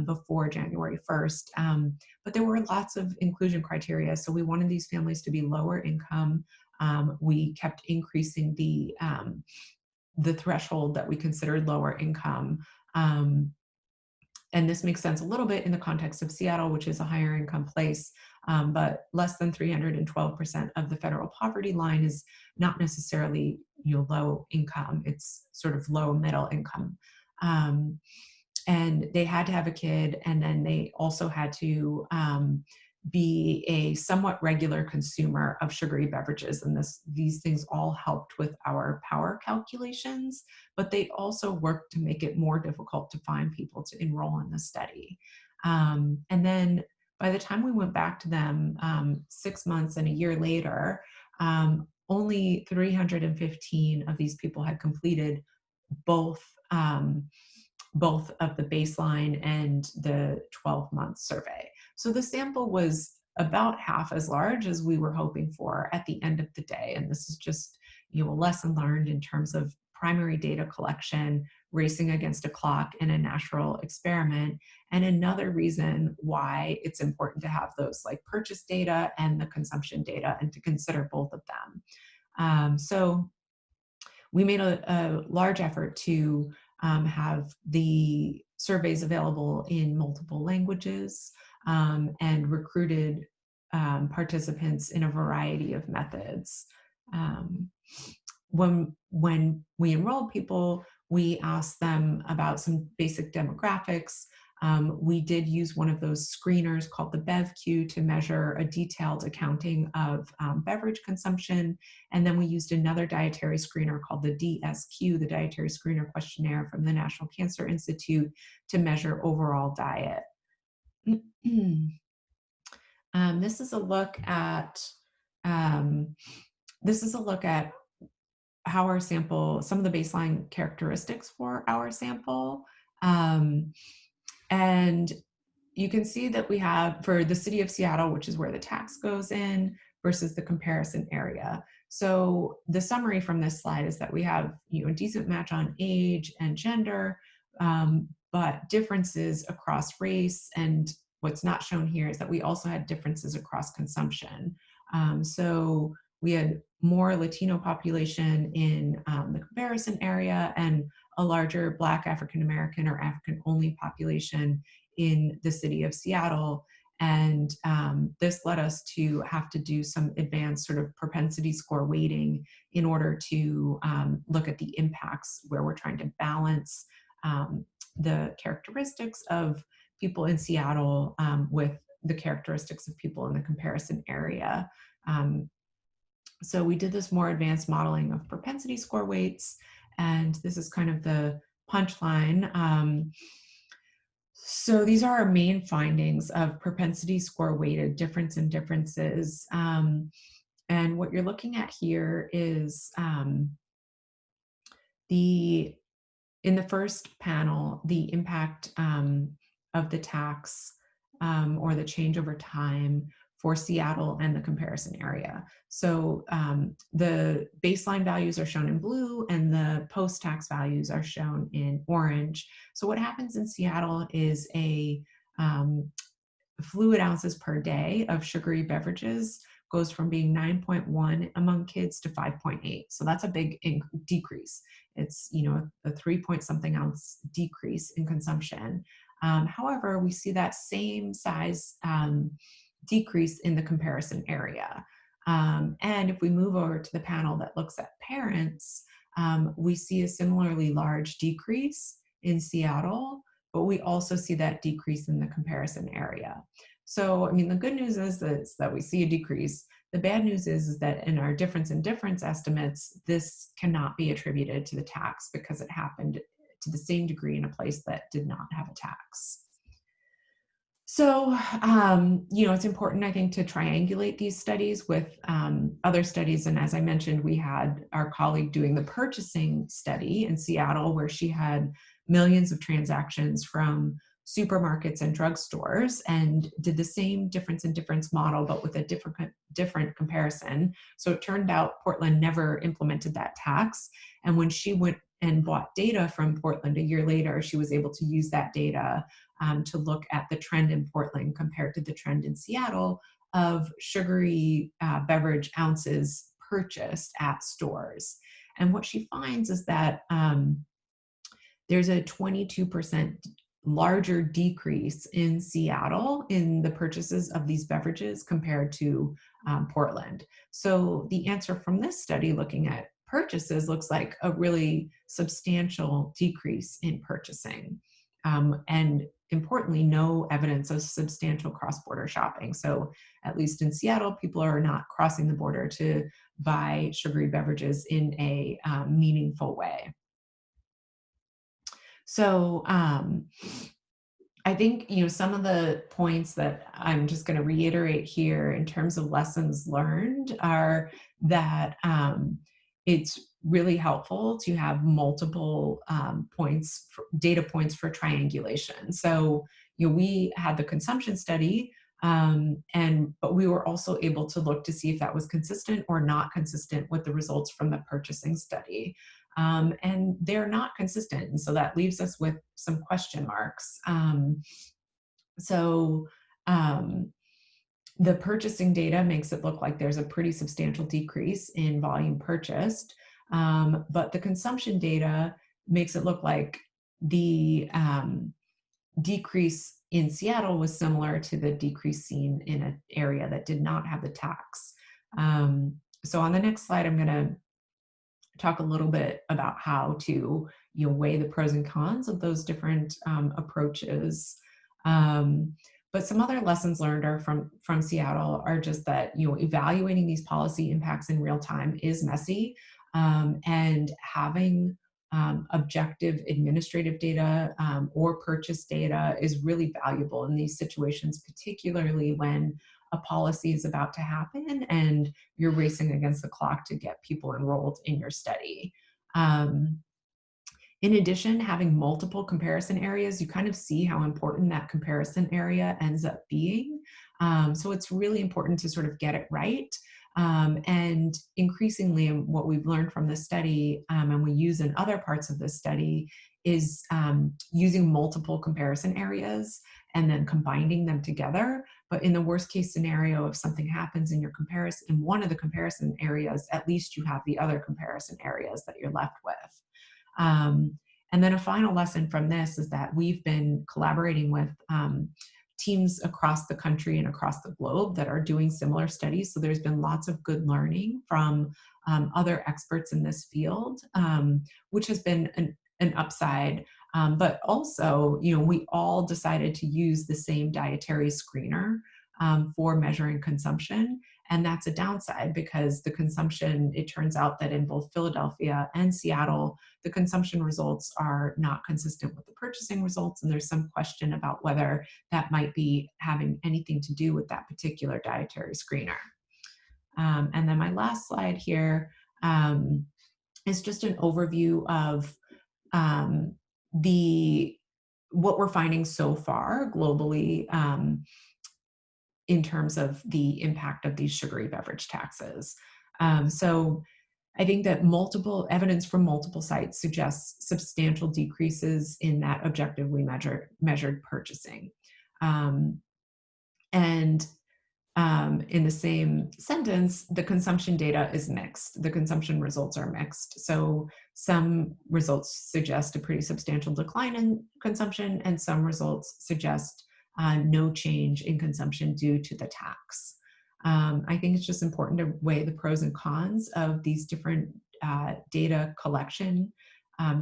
before January 1st. But there were lots of inclusion criteria. So we wanted these families to be lower income. We kept increasing the threshold that we considered lower income. Um, and this makes sense a little bit in the context of Seattle, which is a higher income place, but less than 312% of the federal poverty line is not necessarily low income. It's sort of low middle income. Um, and they had to have a kid, and then they also had to be a somewhat regular consumer of sugary beverages. And these things all helped with our power calculations, but they also worked to make it more difficult to find people to enroll in the study. And then by the time we went back to them 6 months and a year later, only 315 of these people had completed both both of the baseline and the 12-month survey. So the sample was about half as large as we were hoping for at the end of the day. And this is just a lesson learned in terms of primary data collection, racing against a clock, and a natural experiment. And another reason why it's important to have those like purchase data and the consumption data, and to consider both of them. So we made a large effort to have the surveys available in multiple languages, and recruited participants in a variety of methods. Um, when we enrolled people, we asked them about some basic demographics. We did use one of those screeners called the BevQ to measure a detailed accounting of beverage consumption. And then we used another dietary screener called the DSQ, the Dietary Screener Questionnaire from the National Cancer Institute, to measure overall diet. This is a look at how our sample, some of the baseline characteristics for our sample. And you can see that we have, for the city of Seattle, which is where the tax goes in, versus the comparison area. So the summary from this slide is that we have a decent match on age and gender, but differences across race. And what's not shown here is that we also had differences across consumption. So we had more Latino population in the comparison area, and a larger Black, African American, or African only population in the city of Seattle. And this led us to have to do some advanced sort of propensity score weighting in order to look at the impacts, where we're trying to balance the characteristics of people in Seattle with the characteristics of people in the comparison area. So we did this more advanced modeling of propensity score weights, and this is kind of the punchline. So these are our main findings of propensity score weighted difference in differences. And what you're looking at here is in the first panel, the impact of the tax or the change over time for Seattle and the comparison area. So the baseline values are shown in blue, and the post-tax values are shown in orange. So what happens in Seattle is a fluid ounces per day of sugary beverages goes from being 9.1 among kids to 5.8. So that's a big decrease. It's a 3 point something ounce decrease in consumption. However, we see that same size decrease in the comparison area. And if we move over to the panel that looks at parents, we see a similarly large decrease in Seattle, but we also see that decrease in the comparison area. So, I mean, the good news is that we see a decrease. The bad news is that in our difference in difference estimates, this cannot be attributed to the tax because it happened to the same degree in a place that did not have a tax. So, it's important, I think, to triangulate these studies with other studies. And as I mentioned, we had our colleague doing the purchasing study in Seattle, where she had millions of transactions from supermarkets and drugstores and did the same difference in difference model, but with a different comparison. So it turned out Portland never implemented that tax. And when she went and bought data from Portland a year later, she was able to use that data to look at the trend in Portland compared to the trend in Seattle of sugary beverage ounces purchased at stores. And what she finds is that there's a 22% larger decrease in Seattle in the purchases of these beverages compared to Portland. So the answer from this study looking at purchases looks like a really substantial decrease in purchasing. And importantly, no evidence of substantial cross-border shopping. So at least in Seattle, people are not crossing the border to buy sugary beverages in a meaningful way. So I think, some of the points that I'm just going to reiterate here in terms of lessons learned are that it's really helpful to have multiple data points for triangulation. So, we had the consumption study, but we were also able to look to see if that was consistent or not consistent with the results from the purchasing study. And they're not consistent. And so that leaves us with some question marks. So the purchasing data makes it look like there's a pretty substantial decrease in volume purchased, but the consumption data makes it look like the decrease in Seattle was similar to the decrease seen in an area that did not have the tax. So on the next slide, I'm going to talk a little bit about how to weigh the pros and cons of those different approaches. But some other lessons learned are from Seattle are just that evaluating these policy impacts in real time is messy, and having objective administrative data or purchase data is really valuable in these situations, particularly when a policy is about to happen and you're racing against the clock to get people enrolled in your study. In addition, having multiple comparison areas, you kind of see how important that comparison area ends up being. So it's really important to sort of get it right. And increasingly, what we've learned from this study, and we use in other parts of this study, is using multiple comparison areas and then combining them together. But in the worst case scenario, if something happens in one of the comparison areas, at least you have the other comparison areas that you're left with. And then a final lesson from this is that we've been collaborating with teams across the country and across the globe that are doing similar studies. So there's been lots of good learning from other experts in this field, which has been an upside. But also, we all decided to use the same dietary screener for measuring consumption. And that's a downside because the consumption, it turns out that in both Philadelphia and Seattle, the consumption results are not consistent with the purchasing results. And there's some question about whether that might be having anything to do with that particular dietary screener. And then my last slide here is just an overview of what we're finding so far globally in terms of the impact of these sugary beverage taxes. So I think that multiple evidence from multiple sites suggests substantial decreases in that objectively measured purchasing. And in the same sentence, the consumption data is mixed. The consumption results are mixed. So some results suggest a pretty substantial decline in consumption, and some results suggest no change in consumption due to the tax. I think it's just important to weigh the pros and cons of these different data collection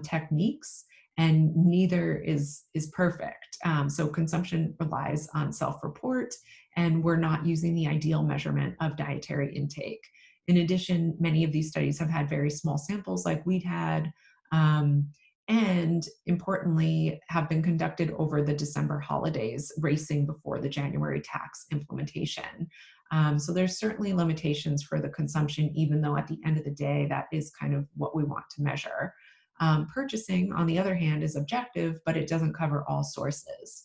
techniques and neither is perfect. So consumption relies on self-report, and we're not using the ideal measurement of dietary intake. In addition, many of these studies have had very small samples like we'd had, and importantly, have been conducted over the December holidays, racing before the January tax implementation. So there's certainly limitations for the consumption, even though at the end of the day, that is kind of what we want to measure. Purchasing, on the other hand, is objective, but it doesn't cover all sources.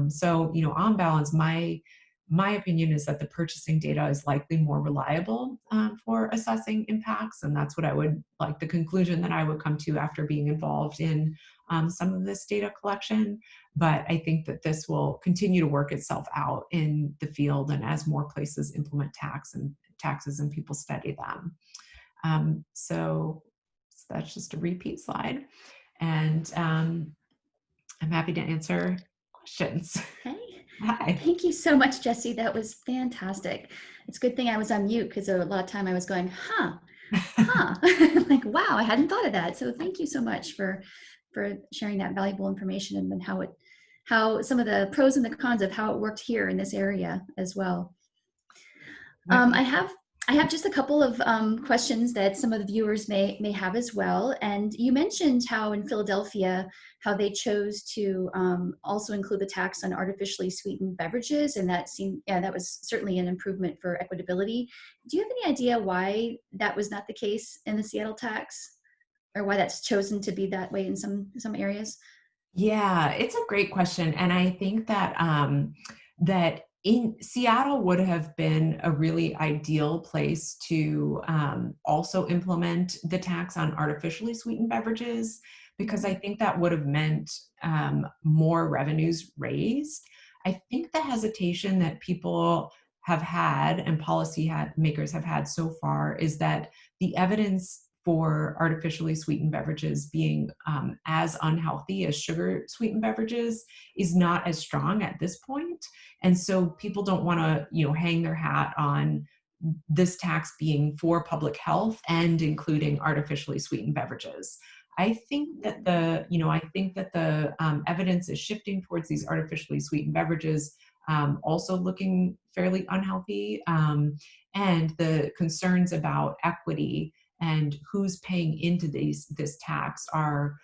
So, on balance, my opinion is that the purchasing data is likely more reliable for assessing impacts, and that's what I would like the conclusion that I would come to after being involved in some of this data collection. But I think that this will continue to work itself out in the field, and as more places implement taxes and people study them. So that's just a repeat slide, and I'm happy to answer questions. Okay. Hi. Thank you so much, Jesse. That was fantastic. It's a good thing I was on mute because a lot of time I was going, like, wow, I hadn't thought of that. So thank you so much for sharing that valuable information, and then how some of the pros and the cons of how it worked here in this area as well. I have just a couple of questions that some of the viewers may have as well. And you mentioned how in Philadelphia, how they chose to also include the tax on artificially sweetened beverages, and that was certainly an improvement for equitability. Do you have any idea why that was not the case in the Seattle tax, or why that's chosen to be that way in some areas? Yeah, it's a great question. And I think that that in Seattle would have been a really ideal place to also implement the tax on artificially sweetened beverages, because I think that would have meant more revenues raised. I think the hesitation that people have had and makers have had so far is that the evidence for artificially sweetened beverages being as unhealthy as sugar sweetened beverages is not as strong at this point. And so people don't want to, hang their hat on this tax being for public health and including artificially sweetened beverages. I think that the evidence is shifting towards these artificially sweetened beverages, also looking fairly unhealthy, and the concerns about equity and who's paying into this tax are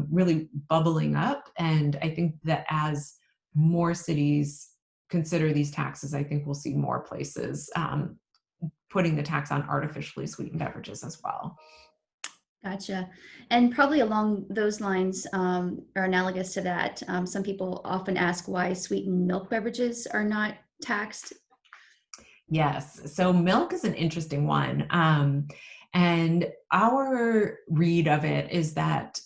really bubbling up. And I think that as more cities consider these taxes, I think we'll see more places putting the tax on artificially sweetened beverages as well. Gotcha. And probably along those lines, or analogous to that, some people often ask why sweetened milk beverages are not taxed. Yes. So milk is an interesting one. And our read of it is that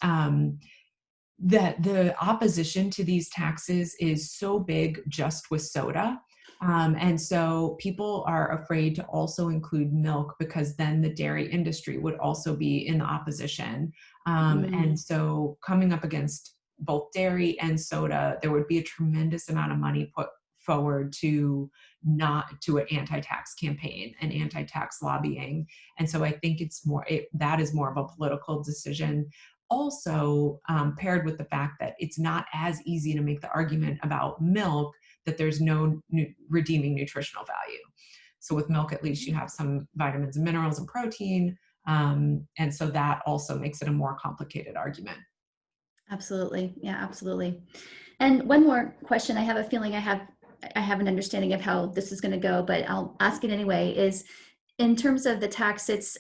that the opposition to these taxes is so big just with soda. And so people are afraid to also include milk, because then the dairy industry would also be in the opposition. And so coming up against both dairy and soda, there would be a tremendous amount of money put forward to not to an anti-tax campaign and anti-tax lobbying. And so I think that is more of a political decision, also paired with the fact that it's not as easy to make the argument about milk that there's no redeeming nutritional value. So with milk, at least you have some vitamins and minerals and protein. And so that also makes it a more complicated argument. Absolutely. Yeah, absolutely. And one more question. I have a feeling I have an understanding of how this is going to go, but I'll ask it anyway, is in terms of the tax, it's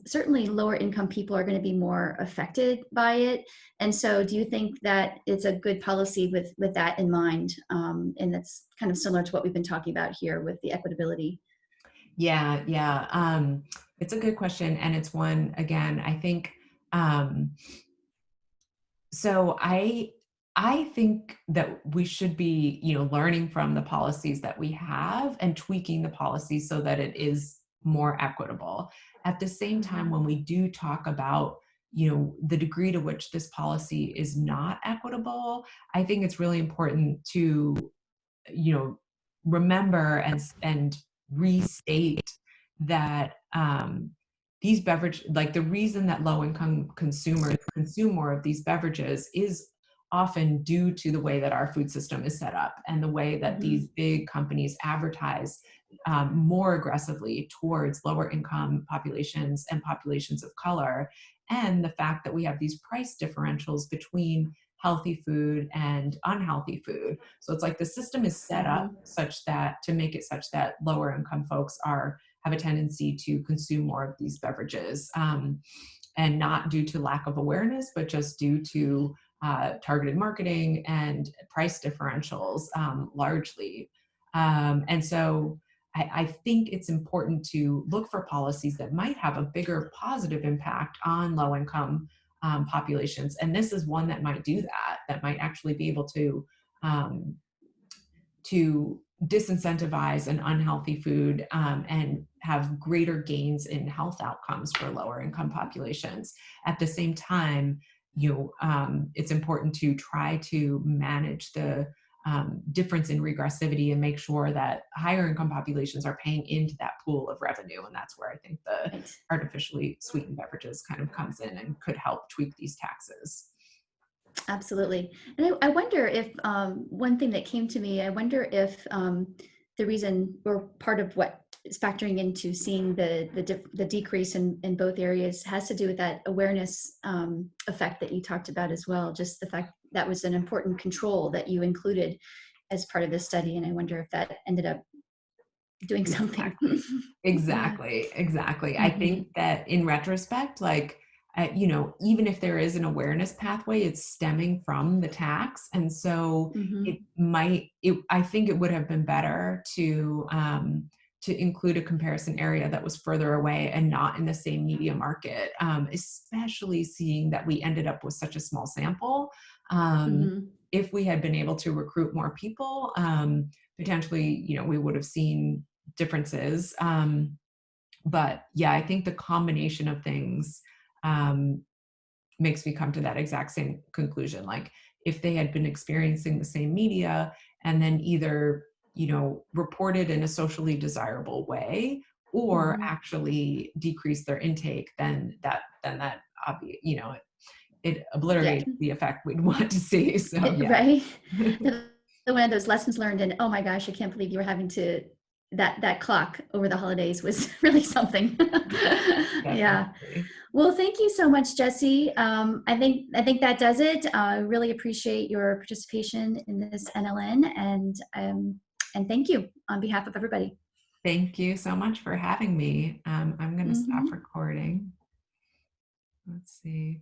certainly lower income people are going to be more affected by it. And so do you think that it's a good policy with that in mind? And that's kind of similar to what we've been talking about here with the equitability. Yeah. It's a good question. And it's one, again, I think, so I think that we should be, learning from the policies that we have and tweaking the policy so that it is more equitable. At the same time, when we do talk about, the degree to which this policy is not equitable, I think it's really important to, remember and restate that these beverage, like the reason that low income consumers consume more of these beverages is often due to the way that our food system is set up and the way that these Mhm. big companies advertise more aggressively towards lower income populations and populations of color, and the fact that we have these price differentials between healthy food and unhealthy food. So it's like the system is set up Mhm. such that to make it such that lower income folks are have a tendency to consume more of these beverages, and not due to lack of awareness, but just due to targeted marketing and price differentials, largely. And so I think it's important to look for policies that might have a bigger positive impact on low income populations. And this is one that might do that, that might actually be able um, to disincentivize an unhealthy food, and have greater gains in health outcomes for lower income populations. At the same time, it's important to try to manage the difference in regressivity and make sure that higher income populations are paying into that pool of revenue. And that's where I think the Right. artificially sweetened beverages kind of comes in and could help tweak these taxes. Absolutely. And I wonder if one thing that came to me, I wonder if the reason or part of what is factoring into seeing the decrease in both areas has to do with that awareness effect that you talked about as well. Just the fact that was an important control that you included as part of this study. And I wonder if that ended up doing something. Exactly. Yeah. Exactly. I Hmm. think that in retrospect, like, even if there is an awareness pathway, it's stemming from the tax. And so Hmm. I think it would have been better to include a comparison area that was further away and not in the same media market, especially seeing that we ended up with such a small sample. Um, Hmm. if we had been able to recruit more people, potentially, we would have seen differences. But yeah, I think the combination of things um, makes me come to that exact same conclusion. Like if they had been experiencing the same media and then either, reported in a socially desirable way or Hmm. actually decreased their intake, then that obvious, it Yeah. obliterates the effect we'd want to see. So yeah. Right? One of those lessons learned, and oh my gosh, I can't believe you were having to that clock over the holidays was really something. Yeah. Definitely. Well, thank you so much, Jesse. I think that does it. I really appreciate your participation in this NLN, and thank you on behalf of everybody. Thank you so much for having me. I'm going to stop Hmm. recording. Let's see.